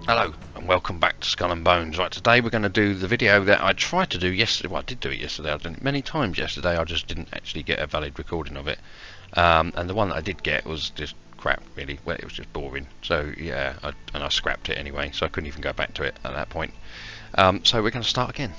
Hello and welcome back to Skull and Bones. Right, today we're going to do the video that I tried to do yesterday. Well, I did do it yesterday. I've done it many times yesterday. I just didn't actually get a valid recording of it. And the one that I did get was just crap, really. Well, it was just boring. So yeah, I scrapped it anyway. So I couldn't even go back to it at that point. So we're going to start again.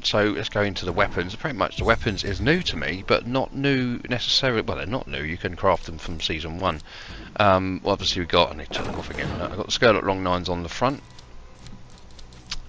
So let's go into the weapons. Pretty much the weapons is new to me, but not new necessarily. Well, they're not new. You can craft them from season 1. Well, obviously we got, and they took them off again. I've got the Scarlet Long Nines on the front.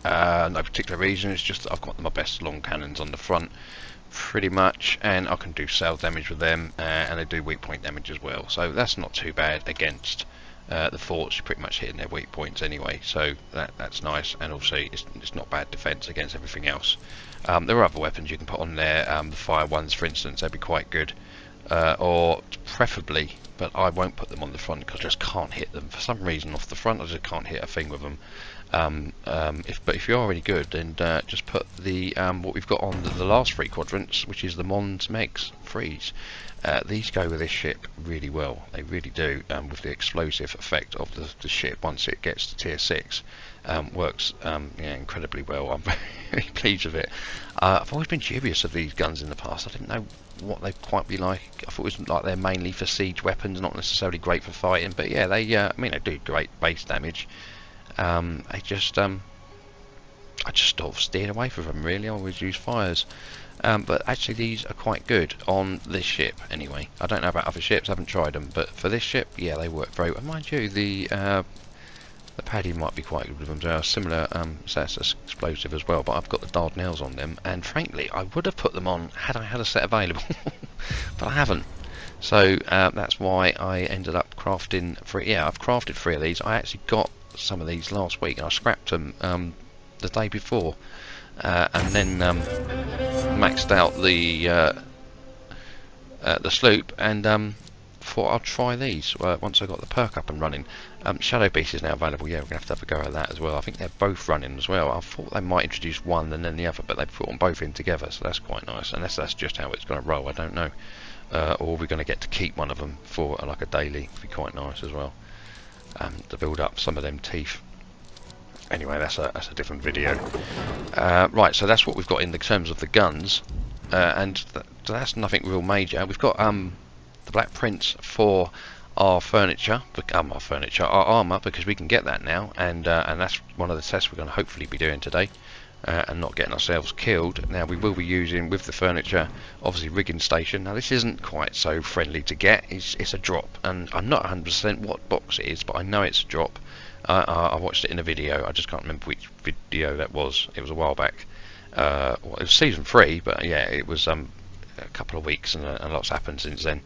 No particular reason. It's just that I've got my best long cannons on the front, pretty much, and I can do sail damage with them, and they do weak point damage as well. So that's not too bad against the forts. You're pretty much hitting their weak points anyway, so that's nice. And also it's not bad defense against everything else. There are other weapons you can put on there. The fire ones, for instance, they'd be quite good, or preferably, but I won't put them on the front because I just can't hit them for some reason off the front. I just can't hit a thing with them. But if you are really good, then just put the what we've got on the last 3 quadrants, which is the Mons Megs Freeze. These go with this ship really well. They really do, with the explosive effect of the ship once it gets to tier 6. Works incredibly well. I'm very pleased with it. I've always been dubious of these guns in the past. I didn't know what they'd quite be like. I thought it was like they're mainly for siege weapons, not necessarily great for fighting. But yeah, I mean, they do great base damage. I just sort of steered away from them, really. I always use fires. But actually these are quite good on this ship anyway. I don't know about other ships, I haven't tried them, but for this ship, yeah, they work very well. Mind you, the Paddy might be quite good with them. They're similar, so that's explosive as well, but I've got the Dardanelles on them, and frankly I would have put them on had I had a set available, but I haven't. So that's why I ended up crafting 3. Yeah, I've crafted 3 of these. I actually got some of these last week and I scrapped them the day before, and then maxed out the Sloop, and thought I'd try these once I got the perk up and running. Shadow Beast is now available. Yeah, we're going to have to go at that as well. I think they're both running as well. I thought they might introduce one and then the other, but they've put them both in together, so that's quite nice. Unless that's just how it's going to roll, I don't know. Or we're going to get to keep one of them for like a daily. Would be quite nice as well, to build up some of them teeth. Anyway, that's a different video. Right, so that's what we've got in the terms of the guns, and that's nothing real major. We've got the Black Prince for our furniture, our armour, because we can get that now, and that's one of the tests we're going to hopefully be doing today, and not getting ourselves killed. Now we will be using with the furniture, obviously, rigging station. Now this isn't quite so friendly to get. It's a drop, and I'm not 100% what box it is, but I know it's a drop. I watched it in a video. I just can't remember which video that was. It was a while back. Well, it was season 3, but yeah, it was a couple of weeks, and lots happened since then.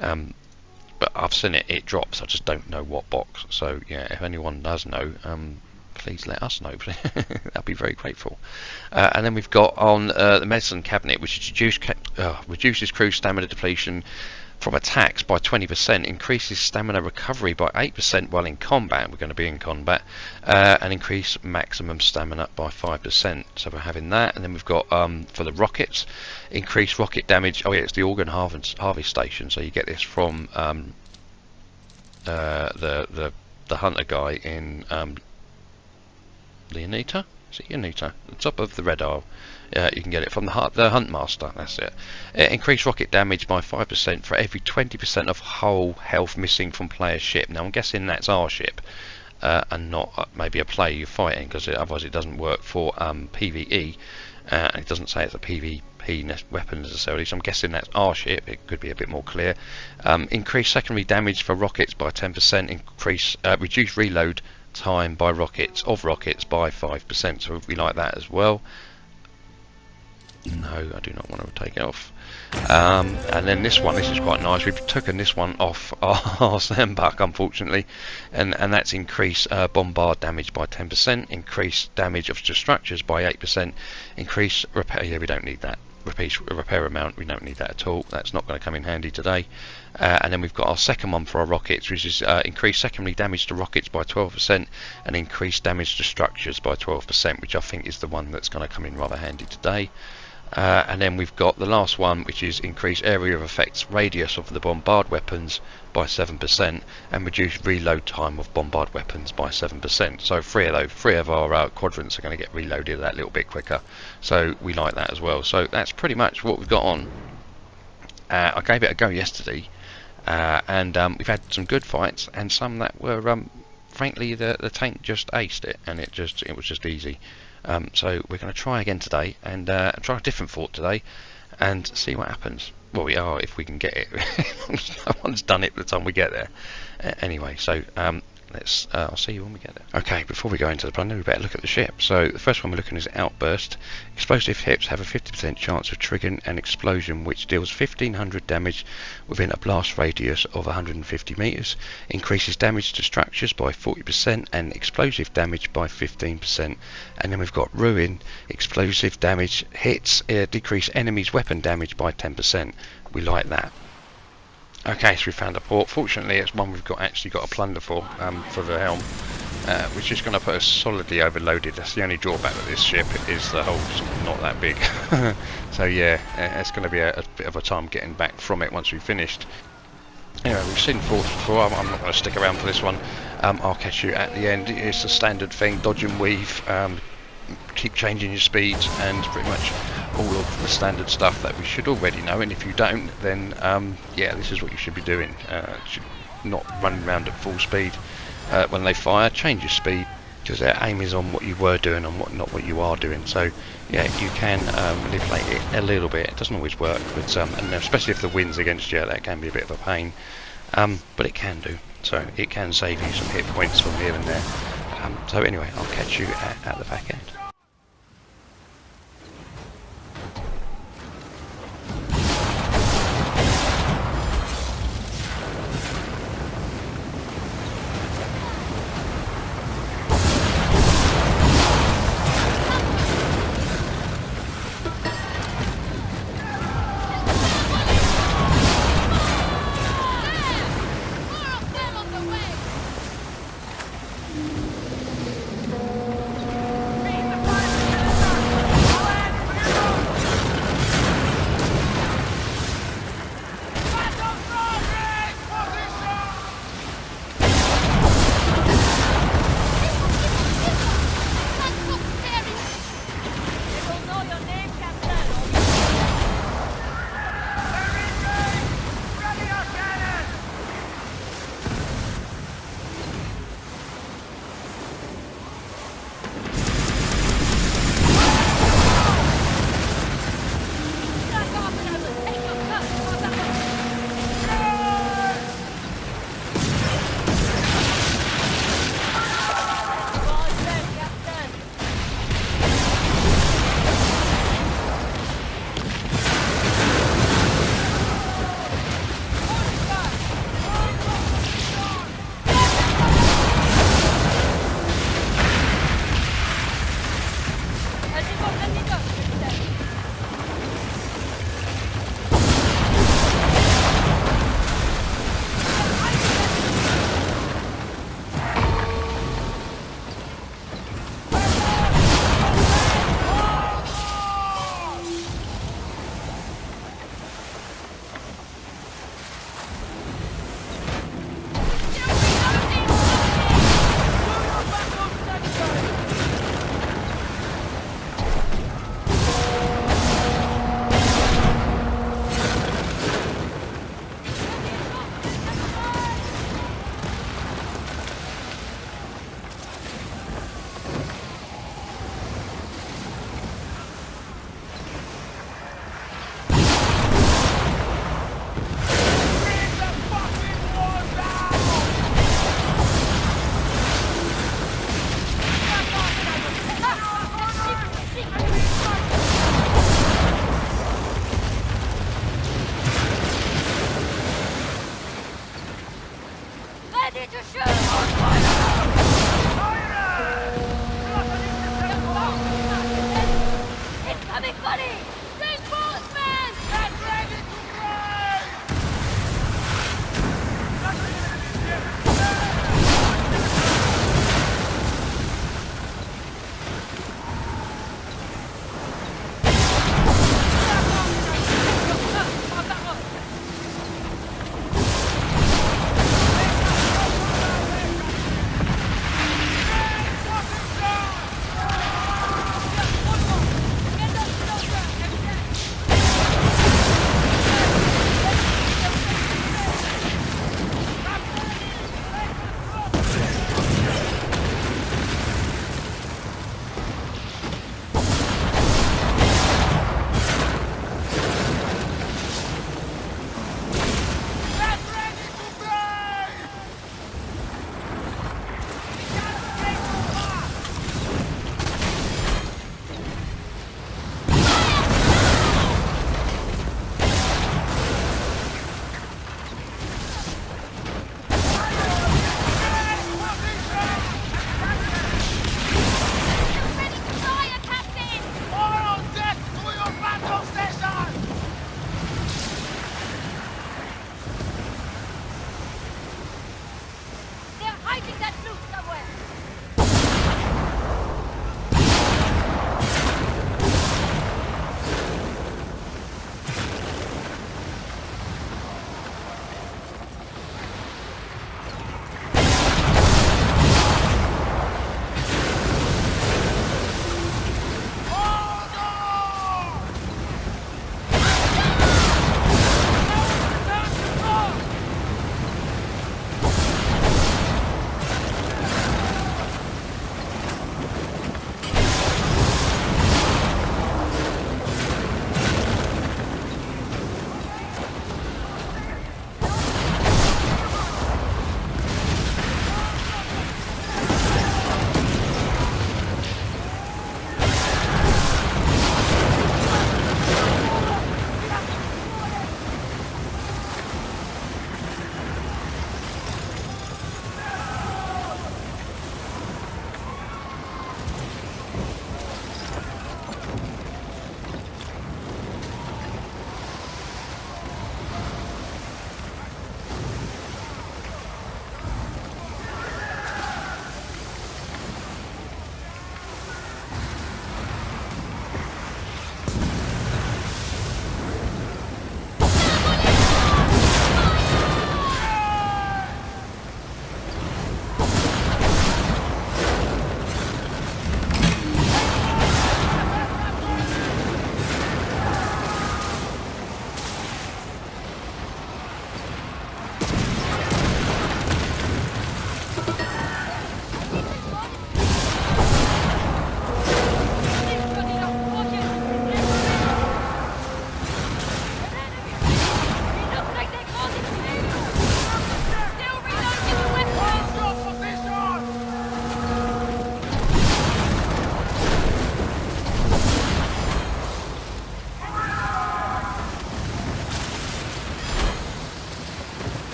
But I've seen it drops. I just don't know what box. So yeah, if anyone does know, please let us know. I'd be very grateful. And then we've got on the medicine cabinet, which reduces crew stamina depletion from attacks by 20%, increases stamina recovery by 8% while in combat. We're going to be in combat, and increase maximum stamina by 5%. So we're having that, and then we've got for the rockets, increase rocket damage. Oh yeah, it's the organ harvest station. So you get this from the hunter guy in Leonita. Is it Leonita? The top of the Red Isle. You can get it from the Huntmaster. That's it. Increase rocket damage by 5% for every 20% of hull health missing from player's ship. Now I'm guessing that's our ship, and not maybe a player you're fighting, because otherwise it doesn't work for PvE, and it doesn't say it's a PvP weapon necessarily. So I'm guessing that's our ship. It could be a bit more clear. Increase secondary damage for rockets by 10%. Reduce reload time by rockets by 5%. So we like that as well. No, I do not want to take it off. And then this is quite nice. We've taken this one off our Sandbuck, unfortunately, and that's increase bombard damage by 10%, increase damage of structures by 8%, increase repair. Yeah, we don't need that. Repair amount, we don't need that at all. That's not going to come in handy today. And then we've got our second one for our rockets, which is increase secondary damage to rockets by 12% and increase damage to structures by 12%, which I think is the one that's going to come in rather handy today. And then we've got the last one, which is increase area of effects radius of the bombard weapons by 7% and reduce reload time of bombard weapons by 7%. So three of our quadrants are going to get reloaded that little bit quicker. So we like that as well. So that's pretty much what we've got on. I gave it a go yesterday, and we've had some good fights and some that were frankly the tank just aced it, and it was just easy. So we're going to try again today and try a different fort today and see what happens. Well, we are if we can get it. No one's done it by the time we get there. Anyway, so I'll see you when we get there. Okay, before we go into the plunder, we better look at the ship. So the first one we're looking at is Outburst. Explosive hips have a 50% chance of triggering an explosion which deals 1500 damage within a blast radius of 150 meters, increases damage to structures by 40% and explosive damage by 15%. And then we've got Ruin. Explosive damage hits decrease enemies' weapon damage by 10%. We like that. Okay, so we found a port. Fortunately, it's one we've actually got a plunder for the helm, which is going to put us solidly overloaded. That's the only drawback with this ship, is the hull's not that big. So yeah, it's going to be a bit of a time getting back from it once we've finished. Anyway, we've seen forts before. I'm not going to stick around for this one. I'll catch you at the end. It's the standard thing: dodge and weave. Keep changing your speeds, and pretty much all of the standard stuff that we should already know. And if you don't, then yeah, this is what you should be doing. Should not run around at full speed when they fire. Change your speed, because their aim is on what you were doing and not what you are doing. So yeah, you can manipulate it a little bit. It doesn't always work, but and especially if the wind's against you, that can be a bit of a pain. But it can do. So it can save you some hit points from here and there. So anyway, I'll catch you at the back end.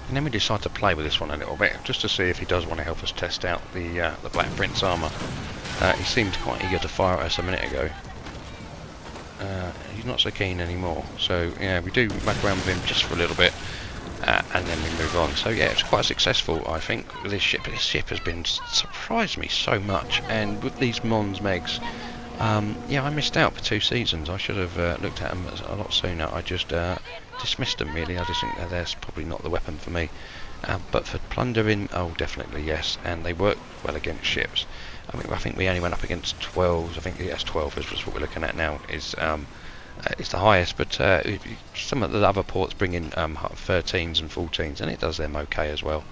And then we decide to play with this one a little bit, just to see if he does want to help us test out the Black Prince armour. He seemed quite eager to fire at us a minute ago. He's not so keen anymore, so yeah, we do muck around with him just for a little bit, and then we move on. So yeah, it's quite successful, I think, with this ship. This ship has been surprised me so much, and with these Mons Megs, yeah, I missed out for 2 seasons. I should have looked at them a lot sooner. I just dismissed them, really. I just think that that's probably not the weapon for me. But for plundering, oh, definitely yes, and they work well against ships. I mean, I think we only went up against 12. I think yes, 12 is what we're looking at now. Is the highest, but some of the other ports bring in 13s and 14s, and it does them okay as well.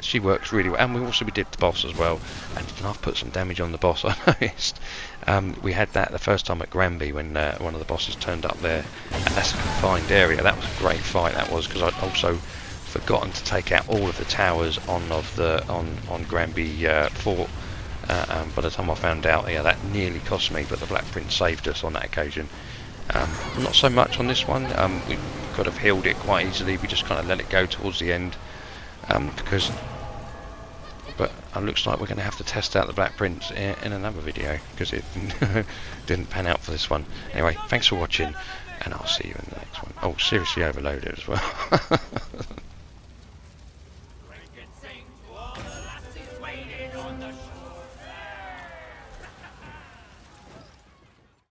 She works really well, and we did the boss as well, and I've put some damage on the boss. I noticed we had that the first time at Granby when one of the bosses turned up there, and that's a confined area. That was a great fight, that was, because I'd also forgotten to take out all of the towers on Granby Fort. By the time I found out, yeah, that nearly cost me, but the Black Prince saved us on that occasion. Not so much on this one. We could have healed it quite easily. We just kind of let it go towards the end. But it looks like we're going to have to test out the Black Prince in another video, because it didn't pan out for this one. Anyway, thanks for watching, and I'll see you in the next one. Oh, seriously overloaded as well.